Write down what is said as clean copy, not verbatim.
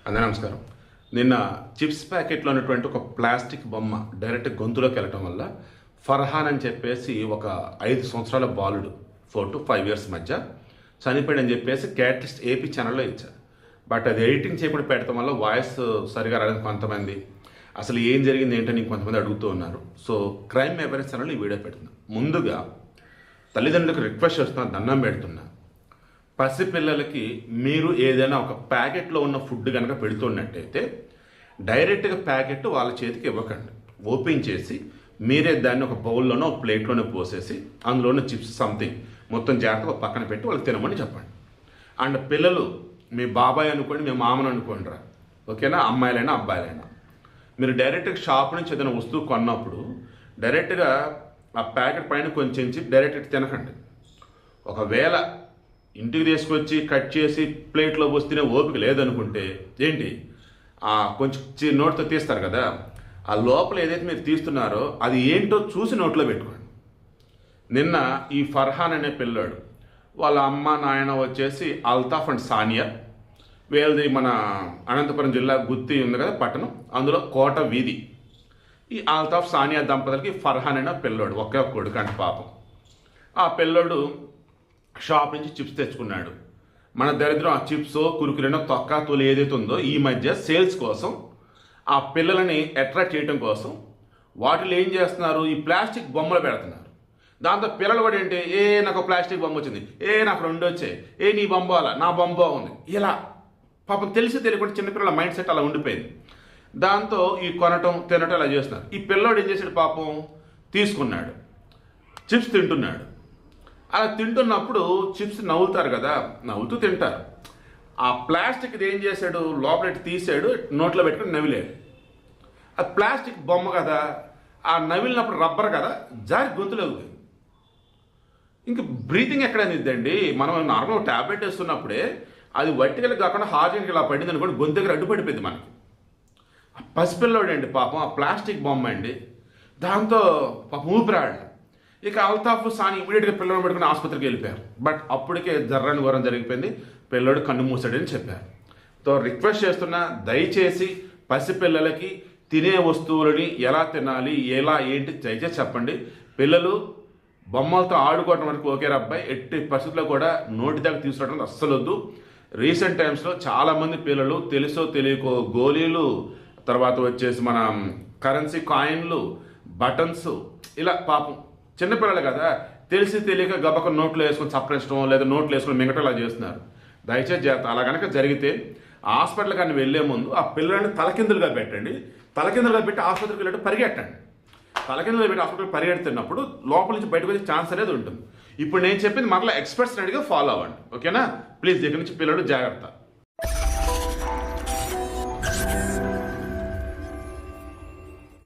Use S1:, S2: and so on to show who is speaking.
S1: అందరూ నమస్కారం. నిన్న చిప్స్ ప్యాకెట్లో ఉన్నటువంటి ఒక ప్లాస్టిక్ బొమ్మ డైరెక్ట్ గొంతులోకి వెళ్ళటం వల్ల ఫర్హాన్ అని చెప్పేసి ఒక 5 సంవత్సరాల బాలుడు ఫోటో 5 ఇయర్స్ మధ్య చనిపోయాడని చెప్పేసి క్యాటిస్ట్ ఏపీ ఛానల్లో ఇచ్చారు. బట్ అది ఎడిటింగ్ చేయకుండా పెట్టడం వల్ల వాయిస్ సరిగా రాలేదు. కొంతమంది అసలు ఏం జరిగింది ఏంటని కొంతమంది అడుగుతూ ఉన్నారు. సో క్రైమ్ అవేర్నెస్ ఛానల్ ఈ వీడియో పెడుతున్నా. ముందుగా తల్లిదండ్రులకు రిక్వెస్ట్ చేస్తున్నా, దండం పెడుతున్నా, పసిపిల్లలకి మీరు ఏదైనా ఒక ప్యాకెట్లో ఉన్న ఫుడ్ కనుక పెడుతున్నట్టయితే డైరెక్ట్గా ప్యాకెట్ వాళ్ళ చేతికి ఇవ్వకండి. ఓపెన్ చేసి మీరే దాన్ని ఒక బౌల్లోనో ఒక ప్లేట్లోనో పోసేసి అందులోనే చిప్స్ సంథింగ్ మొత్తం జాగ్రత్తగా పక్కన పెట్టి వాళ్ళకి తినమని చెప్పండి. అండ్ పిల్లలు మీ బాబాయ్ అనుకోండి, మీ మామను అనుకోండి రా, ఓకేనా, అమ్మాయిలైనా అబ్బాయిలైనా, మీరు డైరెక్ట్గా షాప్ నుంచి ఏదైనా వస్తువు కొన్నప్పుడు డైరెక్ట్గా ఆ ప్యాకెట్ పైన కొంచెం డైరెక్ట్ తినకండి. ఒకవేళ ఇంటికి తీసుకొచ్చి కట్ చేసి ప్లేట్లో పోస్తేనే ఓపిక లేదనుకుంటే ఏంటి, కొంచెం నోట్తో తీస్తారు కదా, ఆ లోపల ఏదైతే మీరు తీస్తున్నారో అది ఏంటో చూసి నోట్లో పెట్టుకోండి. నిన్న ఈ ఫర్హాన్ అనే పిల్లాడు వాళ్ళ అమ్మ నాయన వచ్చేసి అల్తాఫ్ అండ్ సానియా, వీళ్ళది మన అనంతపురం జిల్లా గుత్తి ఉంది కదా పట్టణం, అందులో కోట వీధి. ఈ అల్తాఫ్ సానియా దంపతులకి ఫర్హాన్ అనే పిల్లోడు ఒకే కొడుకు అంటే పాపం. ఆ పిల్లోడు షాప్ నుంచి చిప్స్ తెచ్చుకున్నాడు. మన దరిద్రం ఆ చిప్స్ కురుకురైన తొక్క తోలు ఏదైతే ఉందో ఈ మధ్య సేల్స్ కోసం ఆ పిల్లలని అట్రాక్ట్ చేయడం కోసం వాటిలో ఏం చేస్తున్నారు, ఈ ప్లాస్టిక్ బొమ్మలు పెడుతున్నారు. దాంతో పిల్లలు కూడా ఏంటి, నాకు ప్లాస్టిక్ బొమ్మ వచ్చింది, నాకు 2 వచ్చాయి, నీ బొమ్మ అలా, నా బొమ్మ బాగుంది, ఇలా పాపం తెలిసి తెలియకుండా చిన్నపిల్లల మైండ్ సెట్ అలా ఉండిపోయింది. దాంతో ఈ కొనటం తినటం ఇలా చేస్తున్నారు. ఈ పిల్లోడు ఏం చేశాడు పాపం, తీసుకున్నాడు, చిప్స్ తింటున్నాడు. అలా తింటున్నప్పుడు చిప్స్ నవ్వుతారు కదా, నవ్వుతూ తింటారు. ఆ ప్లాస్టిక్ ఏం చేశాడు, లోపల తీసాడు, నోట్లో పెట్టుకుని నవిలాడు. ఆ ప్లాస్టిక్ బొమ్మ కదా, ఆ నవిలినప్పుడు రబ్బర్ కదా, జారి గొంతులోకి పోయింది. ఇంక బ్రీతింగ్ ఎక్కడ నిద్దండి. మనం నార్మల్ ట్యాబ్లెట్ వేస్తున్నప్పుడే అది వట్టికలు కాకుండా హార్జన్కి ఇలా పడింది అనుకోండి, గొంతు దగ్గర అడ్డుపడిపోయింది మనకి. ఆ పసిపిల్లోడు అండి పాపం, ఆ ప్లాస్టిక్ బొమ్మ అండి, దాంతో పాపం ఊపిరాడు. ఇక అల్తాఫ్ సాని ఇమీడియట్గా పిల్లలను పెట్టుకుని ఆసుపత్రికి వెళ్ళిపోయారు. బట్ అప్పటికే జర్రని ఘోరం జరిగిపోయింది, పిల్లోడు కన్ను మూసాడని చెప్పారు. తో రిక్వెస్ట్ చేస్తున్నా, దయచేసి పసిపిల్లలకి తినే వస్తువులని ఎలా తినాలి, ఎలా ఏంటి దయచేసి చెప్పండి. పిల్లలు బొమ్మలతో ఆడుకోవడం వరకు ఓకే అబ్బాయి, ఎట్టి పరిస్థితుల్లో కూడా నోటి దగ్గర తీసుకురావడం అస్సలు వద్దు. రీసెంట్ టైమ్స్లో చాలామంది పిల్లలు తెలుసో తెలియకో గోళీలు, తర్వాత వచ్చేసి మన కరెన్సీ కాయిన్లు, బటన్స్, ఇలా పాపం చిన్నపిల్లలు కదా, తెలిసి తెలియక గబక నోట్లో వేసుకొని చప్పరించడం లేదా నోట్లో వేసుకొని మింగటం ఇలా చేస్తున్నారు. దయచేసి జాగ్రత్త. అలా కనుక జరిగితే హాస్పిటల్ కానీ వెళ్ళే ముందు ఆ పిల్లల్ని తలకిందులుగా పెట్టండి. తలకిందులుగా పెట్టి ఆసుపత్రికి వెళ్ళి పరిగెట్టండి. తలకిందులుగా పెట్టి హాస్పిటల్ పరిగెడుతున్నప్పుడు లోపల నుంచి బయటకు వచ్చే ఛాన్స్ అనేది ఉంటుంది. ఇప్పుడు నేను చెప్పింది మరలా ఎక్స్పర్ట్స్ని అడిగి ఫాలో అవ్వండి, ఓకేనా. ప్లీజ్ దగ్గర నుంచి పిల్లలు జాగ్రత్త.